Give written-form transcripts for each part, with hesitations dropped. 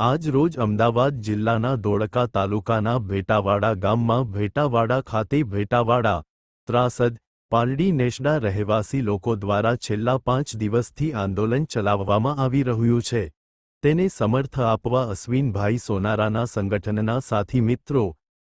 આજ રોજ અમદાવાદ જિલ્લાના ધોળકા તાલુકાના ભેટાવાડા ગામમાં ભેટાવાડા ખાતે ભેટાવાડા, ત્રાસદ, પાલડી નેસડા રહેવાસી લોકો દ્વારા છેલ્લા 5 દિવસથી આંદોલન ચલાવવામાં આવી રહ્યું છે. તેને સમર્થ આપવા અશ્વિનભાઈ સોનારાના સંગઠનના સાથી મિત્રો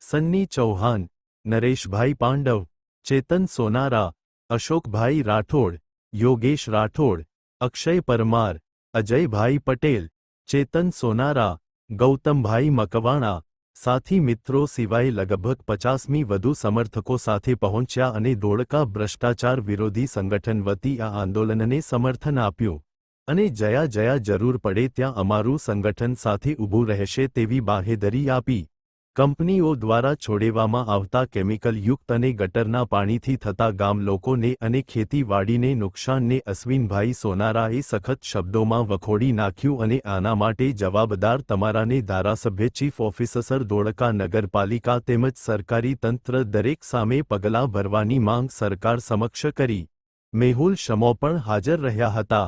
સન્ની ચૌહાણ, નરેશભાઈ પાંડવ, ચેતન સોનારા, અશોકભાઈ રાઠોડ, યોગેશ રાઠોડ, અક્ષય પરમાર, અજયભાઈ પટેલ, ચેતન સોનારા, ગૌતમભાઈ મકવાણા, સાથી મિત્રો સિવાય લગભગ 50મી વધુ સમર્થકો સાથે પહોંચ્યા અને ધોળકા ભ્રષ્ટાચાર વિરોધી સંગઠન વતી આ આંદોલનને સમર્થન આપ્યું અને જયા જયા જરૂર પડે ત્યાં અમારું સંગઠન સાથે ઊભું રહેશે તેવી બાહેધરી આપી. કંપનીઓ દ્વારા છોડવામાં આવતા કેમિકલયુક્ત અને ગટરના પાણીથી થતા ગામ લોકોને અને ખેતીવાડીને નુકસાનને અશ્વિનભાઈ સોનારાએ સખત શબ્દોમાં વખોડી નાખ્યું અને આના માટે જવાબદાર તમારાને ધારાસભ્ય ચીફ ઓફિસર ધોળકા નગરપાલિકા તેમજ સરકારી તંત્ર દરેક સામે પગલાં ભરવાની માંગ સરકાર સમક્ષ કરી. મેહુલ શમો પણ હાજર રહ્યા હતા.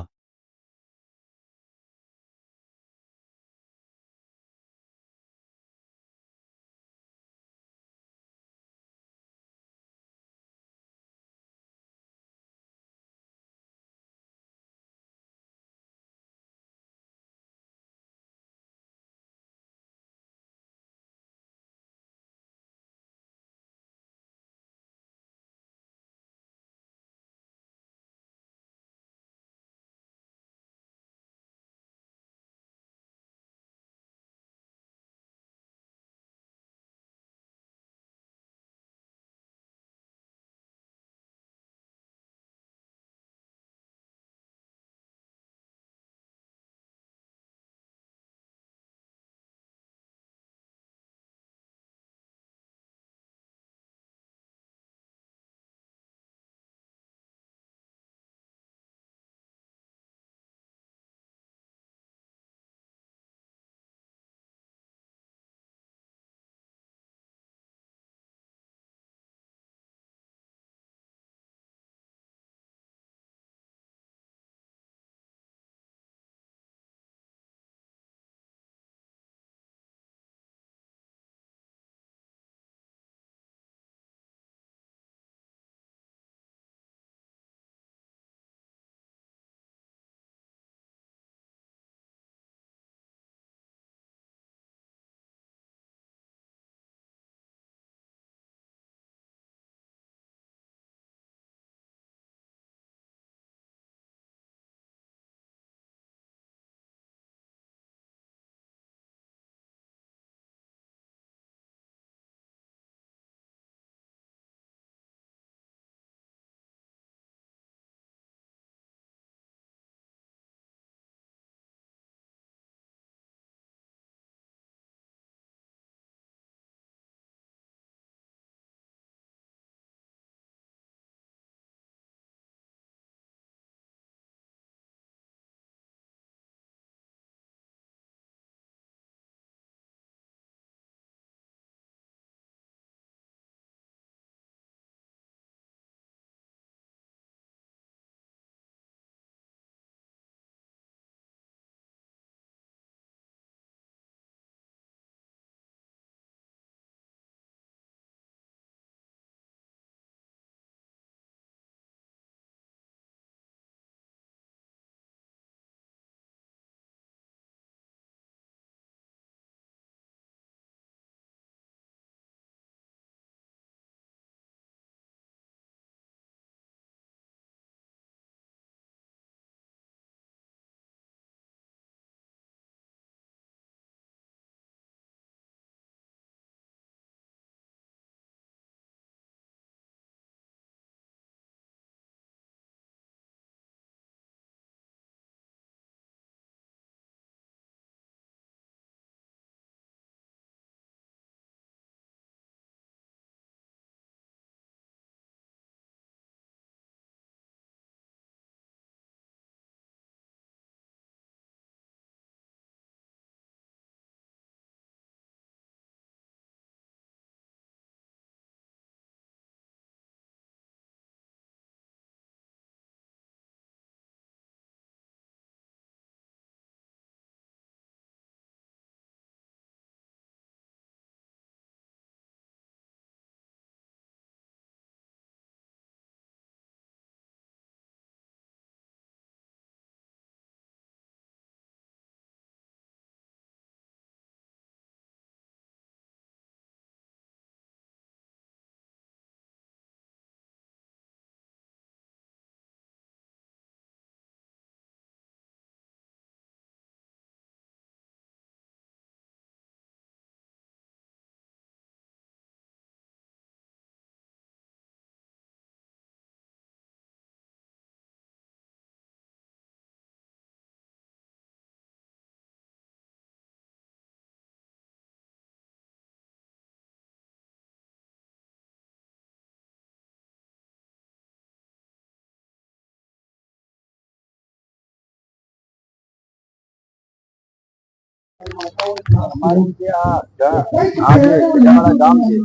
અમારું જે આ જે ભેટાવાડા ગામ છે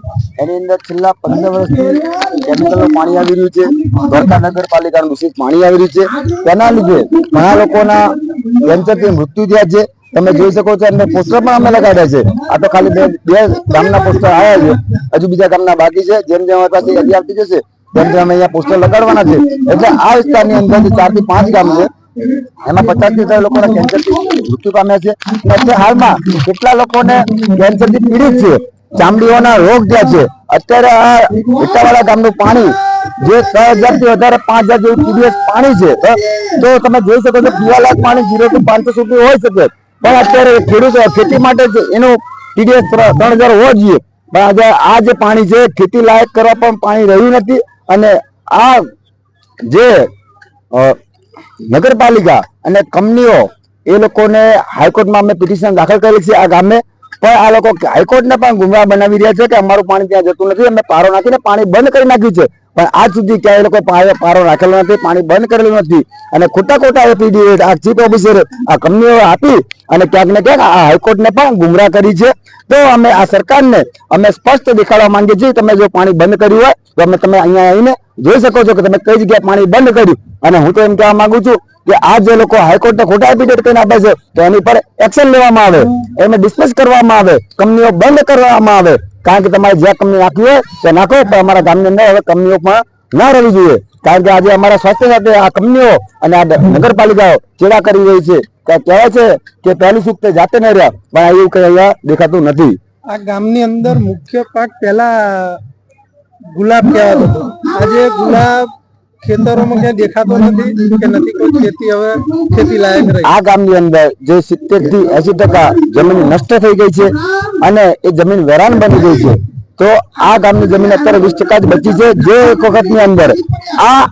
એની અંદર છેલ્લા 15 વર્ષથી કેમિકલનું પાણી આવી રહ્યું છે. દ્વારકા નગરપાલિકાનું દૂષિત પાણી આવી રહ્યું છે. તેના લીધે ઘણા લોકોના કેન્સરથી મૃત્યુ થયા છે. તમે જોઈ શકો છો, અને પોસ્ટર પણ અમે લગાડ્યા છે. આ તો ખાલી બે ગામના પોસ્ટર આવ્યા છે, હજુ બીજા ગામના બાકી છે. જેમ જેમ અમારી પાસે યાદી આવતી જશે તેમ તેમ અમે અહીંયા પોસ્ટર લગાડવાના છે. એટલે આ વિસ્તારની અંદર 4 થી 5 ગામ છે, એમાં 50 થી 60 લોકોના કેન્સરથી મૃત્યુ પામ્યા છે. અત્યારે હાલમાં કેટલા લોકોને કેન્સરથી પીડિત છે, ચામડીઓના રોગ થયા છે. અત્યારે આ ભેટાવાડા ગામનું પાણી જે 6000 થી વધારે 5000 જેવું TDS પાણી છે, તો તમે જોઈ શકો છો પીવાલાયક પાણી 0 થી 500 સુધી હોઈ શકે, પણ અત્યારે ખેડૂતો ખેતી માટે એનું TDS 3000 હોવો જોઈએ. પણ આજે આ જે પાણી છે ખેતી લાયક કરવા પણ પાણી રહ્યું નથી. અને આ જે નગરપાલિકા અને કંપનીઓ એ લોકોને હાઈકોર્ટમાં અમે પિટિશન દાખલ કરેલી છે. આ ગામે પણ આ લોકો હાઈકોર્ટને પણ ગુમરાહ બનાવી રહ્યા છે કે અમારું પાણી ત્યાં જતું નથી, અમે પારો નાખીને પાણી બંધ કરી નાખ્યું છે. પણ આજ સુધી ક્યાં એ લોકો પારો નાખેલો નથી, પાણી બંધ કરેલું નથી. અને ખોટા એફિડેવિટ આ ચીફ ઓફિસર આ કંપનીઓ આપી અને ક્યાંક ને ક્યાંક આ હાઈકોર્ટને પણ ગુમરાહ કરી છે. તો અમે આ સરકારને અમે સ્પષ્ટ દેખાડવા માંગીએ છીએ, તમે જો પાણી બંધ કર્યું હોય તો અમે તમે અહીંયા આવીને જોઈ શકો છો કે તમે કઈ જગ્યાએ પાણી બંધ કર્યું. અને હું તો એમ કહેવા માંગુ છું કે આ જે લોકો હાઈકોર્ટને ખોટા એફિડેવિટ કરીને આપે છે તો એની પર એક્શન લેવામાં આવે, એને ડિસ્મિસ કરવામાં આવે, કંપનીઓ બંધ કરવામાં આવે. કારણ કે તમારે જ્યાં કંપની નાખવી હોય તે નાખો, પણ અમારા ગામની અંદર હવે કંપનીઓ પણ ના રહેવી જોઈએ. કારણ કે આજે અમારા સ્વાસ્થ્ય સાથે આ કંપનીઓ અને આ નગરપાલિકાઓ ચેડા કરી રહી છે. કહેવાય છે કે પહેલું સુખ તે જાતે ન રહ્યા, પણ એવું કઈ અહીંયા દેખાતું નથી. આ ગામની અંદર મુખ્ય પાક પહેલા ગુલાબ કહેવાતો હતો, આજે ગુલાબ ખેતરોમાં ક્યાં દેખાતો નથી કે નથી કોઈ ખેતી હવે ખેતી લાયક રહી. આ ગામની અંદર જે 70 થી 80% જમીન નષ્ટ થઈ ગઈ છે અને એ જમીન વેરાન બની ગઈ છે. તો આ ગામની જમીન અત્યારે 20% જ બચી છે. જે એક વખતની અંદર આ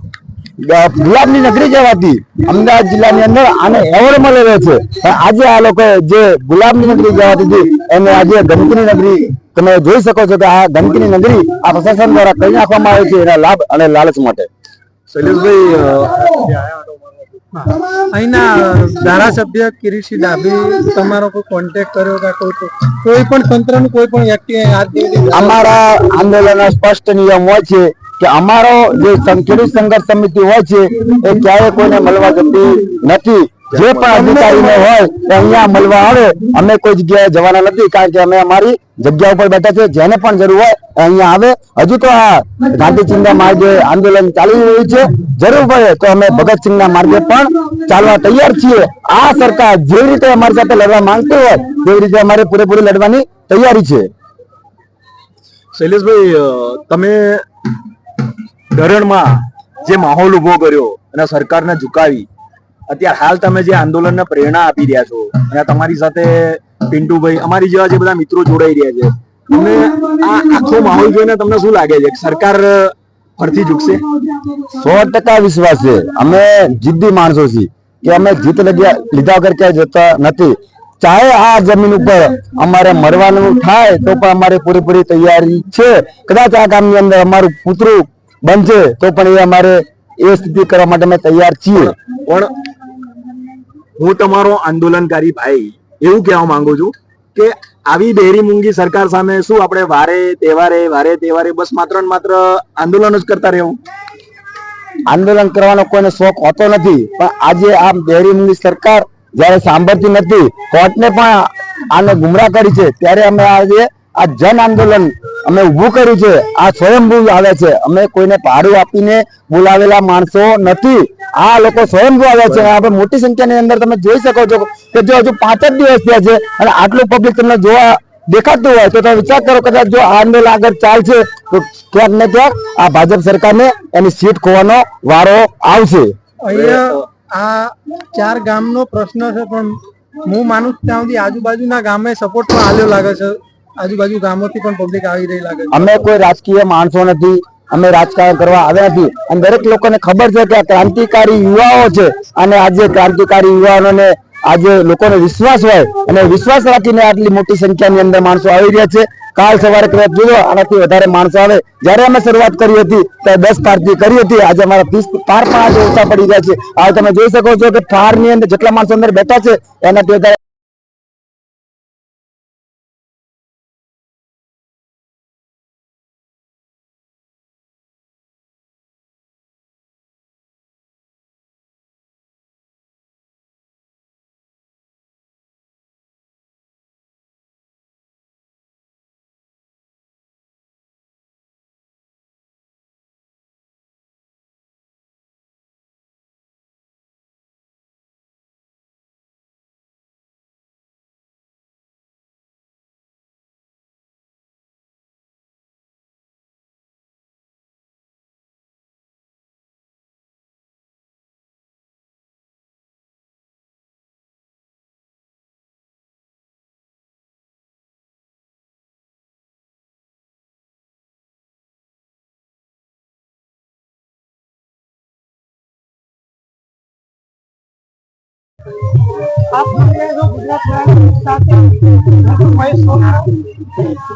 ગુલાબની નગરી કહેવાતી અમદાવાદ જિલ્લાની અંદર આને એવોર્ડ મળેલો છે. પણ આજે આ લોકો જે ગુલાબની નગરી કહેવાતી હતી એને આજે ગંદકીની નગરી તમે જોઈ શકો છો કે આ ગંદકીની નગરી આ પ્રશાસન દ્વારા કરી નાખવામાં આવે છે એના લાભ અને લાલચ માટે. શૈલેષભાઈ, અહીંના ધારાસભ્ય કિરીટસિંહ ડાભી તમારો કોઈ કોન્ટેક્ટ કર્યો કે કોઈ પણ તંત્રનું કોઈ પણ વ્યક્તિ અમારા આંદોલનનો સ્પષ્ટ નિયમ હોય છે કે અમારો જે ખેડૂત સંઘર્ષ સમિતિ હોય છે એ ક્યારેય કોઈને મળવા જતી નથી. જે પણ અધિકારીને હોય એ અહીંયા મળવા આવે, અમે કોઈ જગ્યાએ જવાના નથી. કારણ કે અમે અમારી જગ્યા ઉપર બેઠા છે, જેને પણ જરૂર હોય અહીંયા આવે. હજુ તો આ ગાંધીજીના માર્ગે આંદોલન ચાલી રહ્યું છે, જરૂર પડે તો અમે ભગતસિંહના માર્ગે પણ ચાલવા તૈયાર છીએ. આ સરકાર જે રીતે અમારી સાથે લડવા માંગતી હોય તેવી રીતે અમારે પૂરેપૂરી લડવાની તૈયારી છે. શૈલેષભાઈ, તમે ધરણમાં જે માહોલ ઉભો કર્યો અને સરકારને ઝુકાવી, અત્યારે હાલ તમે જે આંદોલનને પ્રેરણા આપી રહ્યા છો અને તમારી સાથે પિન્ટુભાઈ અમારી જેવા જે બધા મિત્રો જોડાઈ રહ્યા છે, તમને આ આખો માહોલ જોઈને તમને શું લાગે છે? સરકાર ફરતી ઝૂકશે? 100% વિશ્વાસ છે. અમે જિદ્દી માણસો છીએ કે અમે જીત લીધા વગર ક્યાંય જતા નથી. ચાહે આ જમીન ઉપર અમારે મરવાનું થાય તો પણ અમારે પૂરેપૂરી તૈયારી છે. કદાચ આ ગામની અંદર અમારું પુતરું બનશે તો પણ એ અમારે એ સ્થિતિ કરવા માટે અમે તૈયાર છીએ. પણ હું તમારો આંદોલનકારી ભાઈ એવું કહેવા માંગુ છું કે આવી બેરી મૂંગી સરકાર સામે શું આપણે વારે તહેવારે બસ માત્ર ને માત્ર આંદોલન જ કરતા રહેવું? આંદોલન કરવાનો કોઈને શોખ હોતો નથી, પણ આજે આ બેરી મૂંગી સરકાર જયારે સાંભળતી નથી, કોર્ટને પણ આને ગુમરાહ કરી છે, ત્યારે અમે આજે આ જન આંદોલન અમે ઉભું કર્યું છે. આ સ્વયંભૂ આવે છે, અમે કોઈને ભાડું આપીને બોલાવેલા માણસો નથી. આ લોકો સ્વયંભૂ આવે છે. આપણે મોટી સંખ્યાની અંદર તમે જોઈ શકો છો કે જો હજુ 5 જ દિવસ થયા છે અને આટલું પબ્લિક તમને જોવા દેખાતું હોય તો તમે વિચાર કરો, કદાચ જો આંદોલન આગળ ચાલશે તો ક્યાંક ને ક્યાંક આ ભાજપ સરકારને એની સીટ ખોવાનો વારો આવશે. અહીંયા આ 4 ગામનો પ્રશ્ન છે, પણ હું માનું છું ત્યાં સુધી આજુબાજુના ગામે સપોર્ટ પણ આલ્યો લાગે છે. આજુબાજુ ગામોથી પણ પબ્લિક આવી રહી લાગે છે. અમે કોઈ રાજકીય માણસો નથી, અમે રાજકારણ કરવા આવ્યા નથી. અને દરેક લોકોને ખબર છે કે આ ક્રાંતિકારી યુવાઓ છે અને આજે ક્રાંતિકારી યુવાનોને આજે લોકોને વિશ્વાસ હોય અને વિશ્વાસ રાખીને આટલી મોટી સંખ્યાની અંદર માણસો આવી રહ્યા છે. કાલ સવારે કદાચ જોયો આનાથી વધારે માણસો આવે. જયારે અમે શરૂઆત કરી હતી ત્યારે 10 પાર્ટી કરી હતી, આજે અમારા 30 પાર પણ આજે ઓછા પડી રહ્યા છે. હવે તમે જોઈ શકો છો કે ફાર ની અંદર જેટલા માણસો અંદર બેઠા છે એનાથી વધારે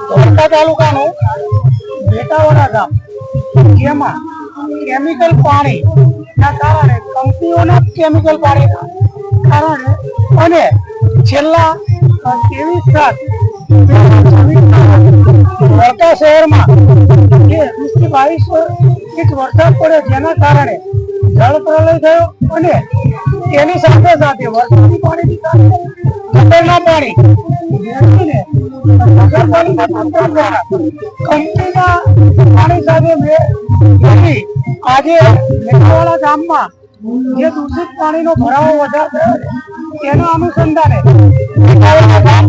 ધોળકા તાલુકાનું ભેટાવાડા ગામ, જેમાં કેમિકલ પાણીના કારણે, કંપનીઓના કેમિકલ પાણીના કારણે અને છેલ્લા 23/7 ધોળકા શહેરમાં જે 20-22 ઇંચ વરસાદ પડ્યો, જેના કારણે જળ પ્રલય થયો અને તેની સાથે સાથે વરસાદી પાણીની સાથે ગટરના પાણી બેસીને નગરપાલિકા તંત્ર દ્વારા કંપનીના પાણી સાથે મેળવી આજે ભેટાવાડા ગામમાં જે દૂષિત પાણીનો ભરાવો વધારે થયો છે, તેના અનુસંધાને ભેટાવાડા ગામ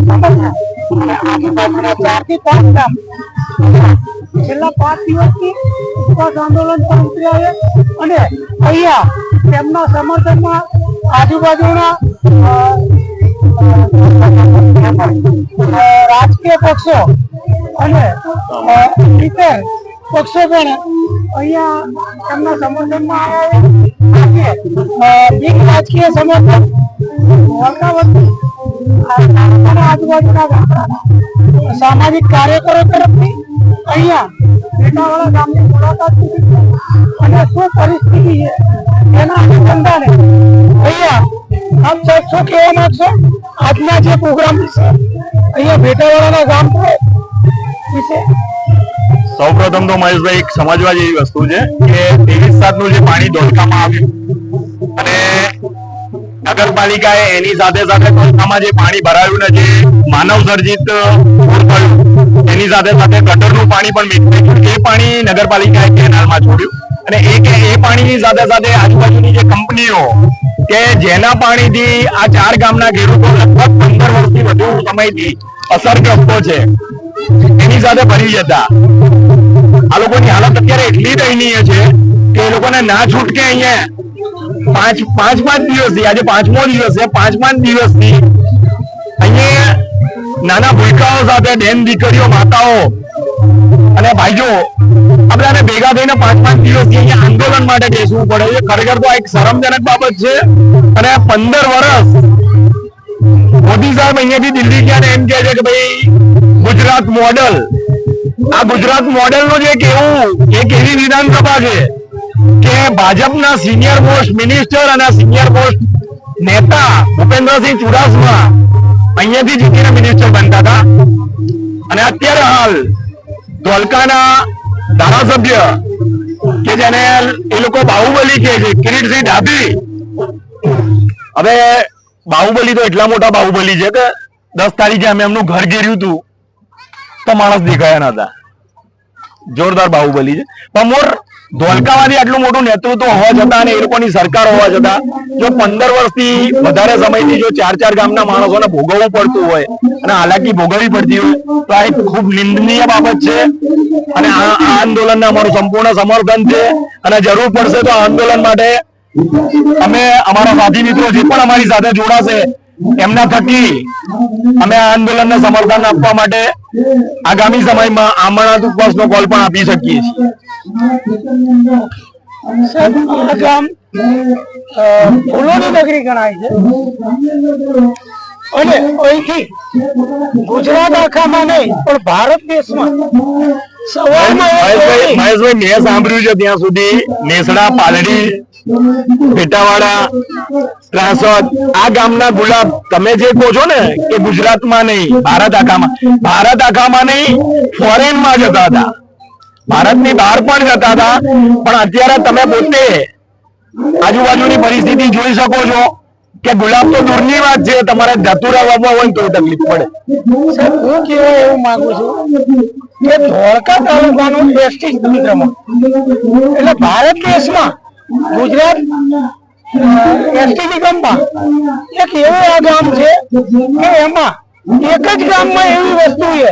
અને આજુબાજુના 4 થી 5 ગામ છેલ્લા 5 દિવસથી ઉપવાસ આંદોલન પર ઉતર્યા છે અને અહીંયા તેમના સમર્થનમાં આજુબાજુના રાજકીય પક્ષો અને ઇતર પક્ષો પણ અહીંયા તેમના સમર્થનમાં આવ્યા છે. બિન રાજકીય સમર્થન ધોળકા વતી અને આજુબાજુના ગામડાના સામાજિક કાર્યકરો તરફથી અહીંયા ભેટાવાડા ગામની મુલાકાત લીધી અને શું પરિસ્થિતિ છે એના અનુસંધાને અહીંયા આપ શું કહેવા માંગશો આજના જે પ્રોગ્રામ વિશે, અહીંયા ભેટાવાડાના ગામ વિશે? સૌપ્રથમ તો મહેશભાઈ એક સમજવા જેવી વસ્તુ છે કે 23/7 નું જે પાણી ધોળકામાં આવ્યું અને નગરપાલિકાએ એની સાથે સાથે ધોળકામાં જે પાણી ભરાયું ને જે માનવ સર્જિત પૂર થયું એની સાથે સાથે ગટરનું પાણી પણ મિક્સ થયું, એ પાણી નગરપાલિકાએ કેનાલમાં છોડ્યું અને એ પાણીની સાથે સાથે આજુબાજુની જે કંપનીઓ કે જેના પાણીથી આ 4 ગામના ખેડૂતો લગભગ 15 વર્ષથી વધુ સમયથી અસરગ્રસ્તો છે એની સાથે ભરી જતા આ લોકોની હાલત અત્યારે એટલી દયનીય છે કે એ લોકોને ના છૂટકે અહીંયા 5 દિવસથી, આજે 5મો દિવસ છે, 5 દિવસથી અહીંયા નાના ભૂલકાઓ સાથે બેન દીકરીઓ, માતાઓ અને ભાઈઓ આ બધાને ભેગા થઈને 5 દિવસથી અહીંયા આંદોલન માટે બેસવું પડે છે. ખરેખર તો આ એક શરમજનક બાબત છે અને 15 વર્ષ મોદી સાહેબ અહીંયાથી દિલ્હી ગયા ને એમ કહે છે કે ભાઈ ગુજરાત મોડલ, આ ગુજરાત મોડેલ નું જે કેવું એક એવી વિધાનસભા છે કે ભાજપના સિનિયર મોસ્ટ મિનિસ્ટર અને સિનિયર મોસ્ટ નેતા ભૂપેન્દ્રસિંહ ચુડાસમા અહીંયાથી જીતીને મિનિસ્ટર બનતા હતા અને અત્યારે હાલ ધોળકાના ધારાસભ્ય કે જેને એ લોકો બાહુબલી કહે છે, કિરીટસિંહ ડાભી, હવે બાહુબલી તો એટલા મોટા બાહુબલી છે કે 10 તારીખે અમે એમનું ઘર ઘેર્યું હતું તો માણસ દેખાયા નતા. જોરદાર બાહુબલી છે. પણ મોર ધોળકામાંથી આટલું મોટું નેતૃત્વ હોવા છતાં અને એ લોકોની સરકાર હોવા છતાં જો 15 વર્ષથી વધારે સમયથી જો 4 ગામના માણસોને ભોગવવું પડતું હોય અને હાલાકી ભોગવવી પડતી હોય તો આ એક ખૂબ નિંદનીય બાબત છે અને આ આંદોલનને અમારું સંપૂર્ણ સમર્થન છે અને જરૂર પડશે તો આ આંદોલન માટે અમે અમારા સાથી મિત્રો જે પણ અમારી સાથે જોડાશે એમના થકી અમે આ આંદોલનને સમર્થન આપવા માટે આગામી સમયમાં આમરણાંત ઉપવાસનો કોલ પણ આપી શકીએ છીએ. આ ગામ ફૂલોની નગરી ગણાય છે અને અહીંથી ગુજરાત આખામાં નહીં પણ ભારત દેશમાં મહેશભાઈ મેં સાંભળ્યું છે ત્યાં સુધી નેસડા, પાલડી, ભેટાવાડા, ત્રાસદ આ ગામના ગુલાબ તમે જે કહો છો ને કે ગુજરાતમાં નહીં ભારત આખામાં નહીં ફોરેનમાં જતા હતા, ભારતની બહાર પણ જતા હતા. પણ અત્યારે તમે પોતે આજુબાજુની પરિસ્થિતિ જોઈ શકો છો કે ગુલાબ તો દૂરની વાત છે, તમારે ધતુરા વાવવા હોય તો તકલીફ પડે. હું કેવા એવું માંગુ છું કે ધોળકા તાલુકાનું એસટી તંત્રમાં એટલે ભારત દેશમાં ગુજરાત એસટી નિગમમાં એક એવું આ ગામ છે કે એમાં એક જ ગામમાં એવી વસ્તુ છે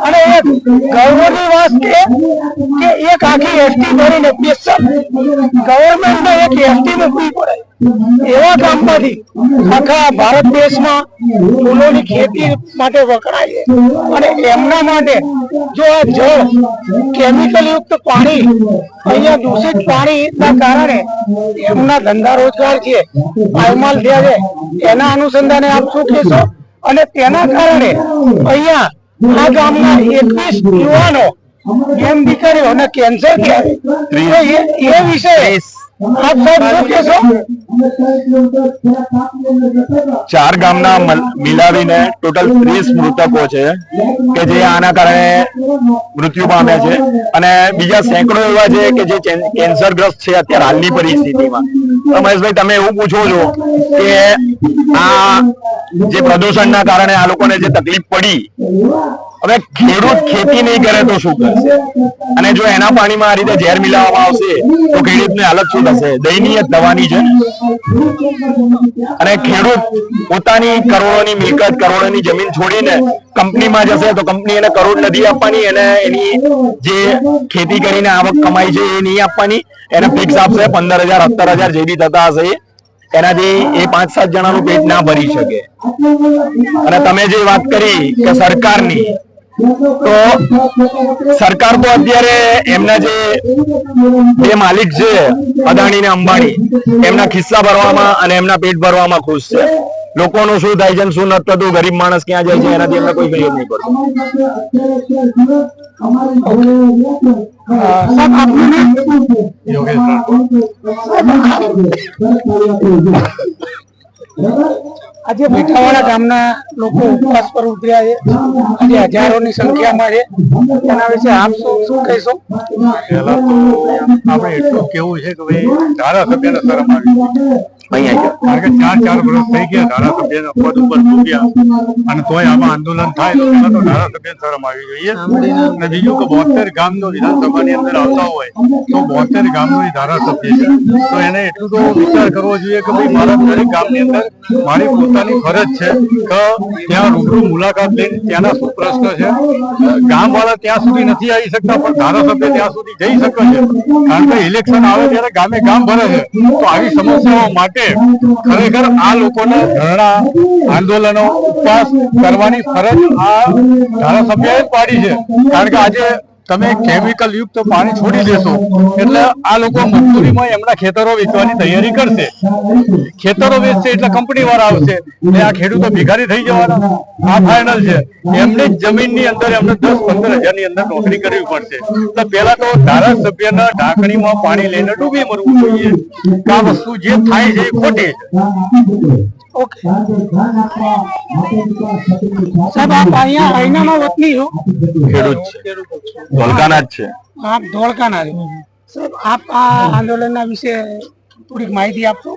અને એક ગૌરવની વાત કે એક આખી એસટી ભરીને સ્પેશિયલ ગવર્મેન્ટને એક એસટી મૂકવી પડે એવા ગામમાંથી આખા ભારત દેશમાં ફૂલોની ખેતી માટે વપરાય છે અને એમના માટે જો આ જળ કેમિકલ યુક્ત પાણી અહીંયા દૂષિત પાણીના કારણે એમના ધંધા રોજગાર છે પાયમાલ થયા છે એના અનુસંધાને આપ શું કહેશો અને તેના કારણે અહીંયા આ ગામના 21 યુવાનો એમ દીકરીઓને કેન્સર થયા એ વિશે આપ સાહેબ શું કહેશો? 4 ગામના મિલાવીને ટોટલ 30 મૃતકો છે કે જે આના કારણે મૃત્યુ પામ્યા છે અને બીજા સેંકડો એવા છે કે જે કેન્સરગ્રસ્ત છે અત્યારે હાલની પરિસ્થિતિમાં. તો મહેશભાઈ, તમે એવું પૂછો છો કે આ જે પ્રદૂષણના કારણે આ લોકોને જે તકલીફ પડી, હવે ખેડૂત ખેતી નહીં કરે તો શું કરશે? અને જો એના પાણીમાં આ રીતે ઝેર મિલાવવામાં આવશે તો ખેડૂતની હાલત શું થશે? દયનીય થવાની છે. અને ખેડૂત પોતાની કરોડોની મિલકત, કરોડોની જમીન છોડીને કંપનીમાં જશે તો કંપની એને કરોડ નથી આપવાની, એને એની જે ખેતી કરીને આવક કમાઈ છે એ નહીં આપવાની, એને ફિક્સ આપશે 15,000 17,000 જે બી થતા હશે એનાથી એ 5-7 જણાનું પેટ ના ભરી શકે. અને તમે જે વાત કરી કે સરકારની, તો સરકાર તો અત્યારે એમના જે બે માલિક છે અદાણી ને અંબાણી, એમના ખિસ્સા ભરવામાં અને એમના પેટ ભરવામાં ખુશ છે. લોકોનું શું થાય છે શું નથી થતું, ગરીબ માણસ ક્યાં જાય છે એનાથી એમને કોઈ ફેર નહીં પડતો. આજે ભેટાવાડા ગામના લોકો ઉપવાસ પર ઉતર્યા છે, આજે હજારોની સંખ્યામાં છે, એના વિશે આપ શું કહેશો? પેલા તો આપણે એટલું કેવું છે કે ભાઈ ધારાસભ્યને શરમ આવી અહીંયા કારણ કે 4 વર્ષ થઈ ગયા ધારાસભ્યના પદ ઉપર ચૂક્યા અને તોય આમાં આંદોલન થાય તો પેલા તો ધારાસભ્યને શરમ આવી જોઈએ. અને બીજું કે 72 ગામનો વિધાનસભાની અંદર આવતા હોય તો 72 ગામનો ધારાસભ્ય છે તો એને એટલું તો વિચાર કરવો જોઈએ કે ભાઈ મારા દરેક ગામની અંદર મારી પોતાની ફરજ છે કે ત્યાં રૂબરૂ મુલાકાત લઈને ત્યાંના શું પ્રશ્ન છે. ગામ વાળા ત્યાં સુધી નથી આવી શકતા પણ ધારાસભ્ય ત્યાં સુધી જઈ શકે છે, કારણ કે ઇલેક્શન આવે ત્યારે ગામે ગામ ભરે છે. તો આવી સમસ્યાઓ માટે ખરેખર આ લોકોને ધરણા, આંદોલનો, ઉપવાસ કરવાની ફરજ આ ધારાસભ્યએ જ પાડી છે. કારણ કે આજે તમે કેમિકલ યુક્ત પાણી છોડી દેશો એટલે આ લોકો મજબૂરીમાં એમના ખેતરો વેચવાની તૈયારી કરશે. ખેતરો વેચશે એટલે કંપની વાળા આવશે ને આ ખેડૂતો ભિખારી થઈ જવાના. આ ફાઇનલ છે. એમને જમીનની અંદર એમને 10-15 હજારની અંદર નોકરી કરવી પડશે. તો પેલા તો ધારાસભ્યના ઢાંકણીમાં પાણી લઈને ડૂબી મરવું જોઈએ. આ વસ્તુ જે થાય છે એ ખોટી છે. ઓકે સાહેબ, આપ અહીંયાના વતની છો? ખેડૂત છે, ધોળકાના જ છે. આપ ધોળકાના છો સાહેબ. આપ આ આંદોલનના વિશે થોડીક માહિતી આપશો?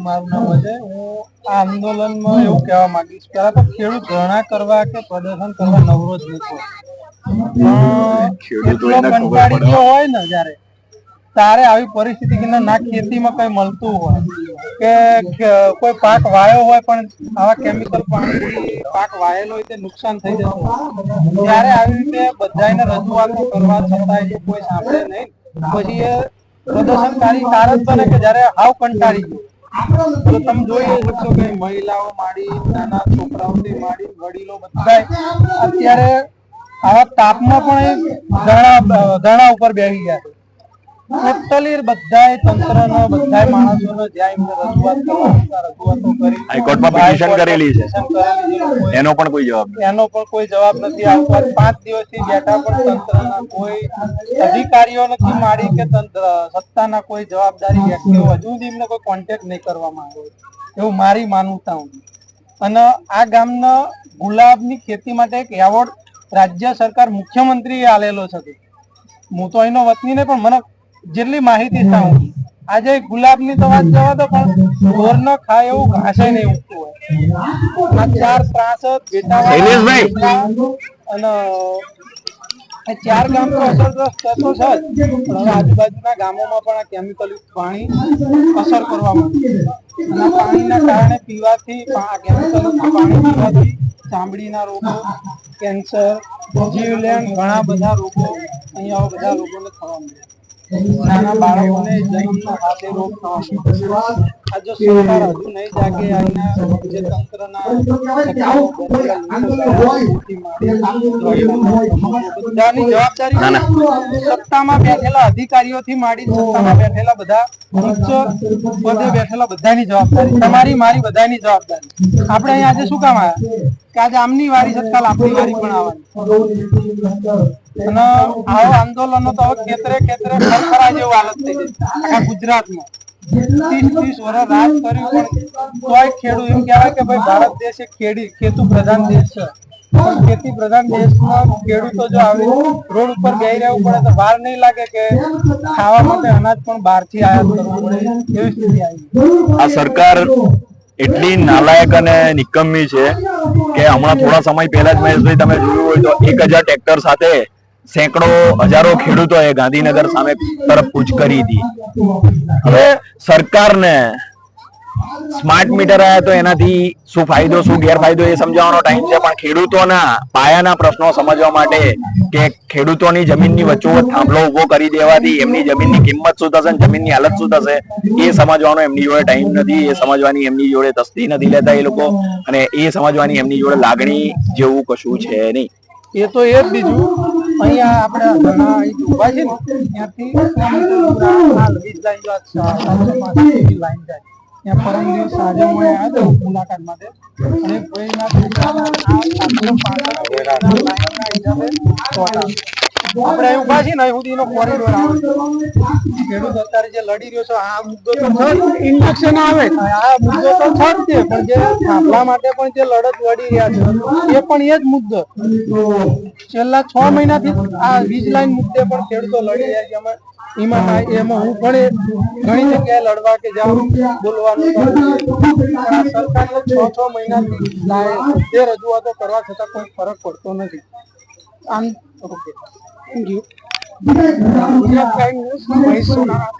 મારું નામ છે. હું આ આંદોલનમાં એવું કહેવા માંગીશ, પેલા તો ખેડૂત ધરણા કરવા કે પ્રદર્શન કરવા નવરો જ નથી. એટલો કંટાળી ગયો હોય ને જયારે તારે આવી પરિસ્થિતિ કે ના ખેતીમાં કઈ મળતું હોય કે કોઈ પાક વાયો હોય પણ આવા કેમિકલ પાણીથી પાક વાયેલો હોય તે નુકસાન થઈ જતું હોય, ત્યારે આવી રીતે બધાને રજૂઆતો કરવા છતાંય કોઈ સાંભળે નહીં. પછી એ પ્રદર્શનકારી તાર જ બને કે જયારે હાવ કંટાળી ગયો. તો તમે જોઈ શકશો કે મહિલાઓ માંડી, નાના છોકરાઓથી માંડી, વડીલો બધા અત્યારે આવા તાપમાં પણ ધરણા ઉપર બેસી ગયા છે. ટોટલી બધાય તંત્રનો, બધાય માણસોને જ્યાં એમને રજૂઆત રજૂઆતો કરી, હાઈકોર્ટમાં પિટિશન કરેલી છે, એનો પણ કોઈ જવાબ નથી આવતો. 5 દિવસથી બેઠા પણ તંત્રના કોઈ અધિકારીઓ નથી માંડી કે સત્તાના કોઈ જવાબદારી વ્યક્તિઓ હજુ સુધી એમને કોઈ કોન્ટેક્ટ નહીં કરવામાં આવ્યો એવું મારી માનવતા હું. અને આ ગામના ગુલાબની ખેતી માટે એક એવોર્ડ રાજ્ય સરકાર મુખ્યમંત્રીએ આલેલો છે. હું તો અહીંનો વતની ને પણ મને જેટલી માહિતી સાઉ આજે ગુલાબની તો વાત જવા દો પણ ઢોર ન ખાય એવું ઘાસે નહીં ઉગતું હોય. આ 4 ત્રાસ બેટા અને આ 4 ગામ તો અસરગ્રસ્ત થતો છે જ, પણ હવે આજુબાજુના ગામોમાં પણ આ કેમિકલ યુક્ત પાણી અસર કરવા માંડ્યું છે. અને આ પાણીના કારણે પીવાથી આ કેમિકલ યુક્ત પાણી પીવાથી ચામડીના રોગો, કેન્સર, જીવલેણ ઘણા બધા રોગો અહીંયા બધા રોગોને થવા માંડ્યા. નાના બાળકોને જન્મના સાથે રોગ થવા માંડ્યા. આ જો સરકાર હજુ નહીં જાગે, અહીંના જે તંત્રના બધાની જવાબદારી સત્તામાં બેઠેલા અધિકારીઓથી માંડી સત્તામાં બેઠેલા બધા ઉચ્ચ પદે બેઠેલા બધાની જવાબદારી, તમારી મારી બધાની જવાબદારી. આપણે અહીંયા આજે શું કામ આવ્યા કે આજે આમની વારી છે, કાલ આપણી વારી પણ આવવાની. અને આવા આંદોલનો તો હવે ખેતરે ખેતરે ખરખરા જેવું હાલત થઈ ગઈ આખા ગુજરાતમાં. 30 વર્ષ રાજ કર્યું પણ તોય ખેડૂત એમ કહેવાય કે ભાઈ ભારત દેશ એક ખેતુ પ્રધાન દેશ છે, પણ ખેતી પ્રધાન દેશમાં ખેડૂતો જો આવી રોડ ઉપર બેહી રહેવું પડે તો વાર નહીં લાગે કે ખાવા માટે અનાજ પણ બહારથી આયાત કરવું પડે એવી સ્થિતિ આવી. આ સરકાર એટલી નાલાયક અને નિકમ્મી છે કે હમણાં થોડા સમય પહેલા જ મહેશભાઈ તમે જોયું હોય તો 1000 ટ્રેક્ટર સાથે સેંકડો હજારો ખેડૂતોએ ગાંધીનગર સામે તરફ કૂચ કરી હતી. હવે સરકારને સ્માર્ટ મીટર આવ્યા તો એનાથી શું ફાયદો શું ગેરફાયદો એ સમજાવવાનો ટાઈમ છે, પણ ખેડૂતોના પાયાના પ્રશ્નો સમજવા માટે કે ખેડૂતોની જમીનની વચ્ચોવચ્ચ થાંભલો ઉભો કરી દેવાથી એમની જમીનની કિંમત શું થશે, જમીનની હાલત શું થશે એ સમજવાનો એમની જોડે ટાઈમ નથી, એ સમજવાની એમની જોડે તસ્દી નથી લેતા એ લોકો, અને એ સમજવાની એમની જોડે લાગણી જેવું કશું છે નહીં. એ તો એ જ બીજું અહીંયા આપણે ઘણા ઉભા છે ને ત્યાંથી લાઈન જાય ત્યાં પરમ દિવસ સાંજે હું આવ્યો મુલાકાત માટે અને ભાઈના આપણે અહીં ઉભા છીએ ને અહીં સુધીનો કોરિડોર આવે. ખેડૂત અત્યારે જે લડી રહ્યો છે આ મુદ્દો તો છે, ઇન્ડક્શન આવે આ મુદ્દો તો છે જ છે, પણ જે થાંભલા માટે પણ જે લડત લડી રહ્યા છે એ પણ એ જ મુદ્દો છેલ્લા 6 મહિનાથી આ વીજ લાઈન મુદ્દે પણ ખેડૂતો લડી રહ્યા છે. એમાં હું પણ ઘણી જગ્યાએ લડવા કે જ્યાં બોલવાનું સરકારે 6 મહિનાથી જે રજૂઆતો કરવા છતાં કોઈ ફરક પડતો નથી. આમ okay thank you. Gujarat crime news Mahesh Sonara.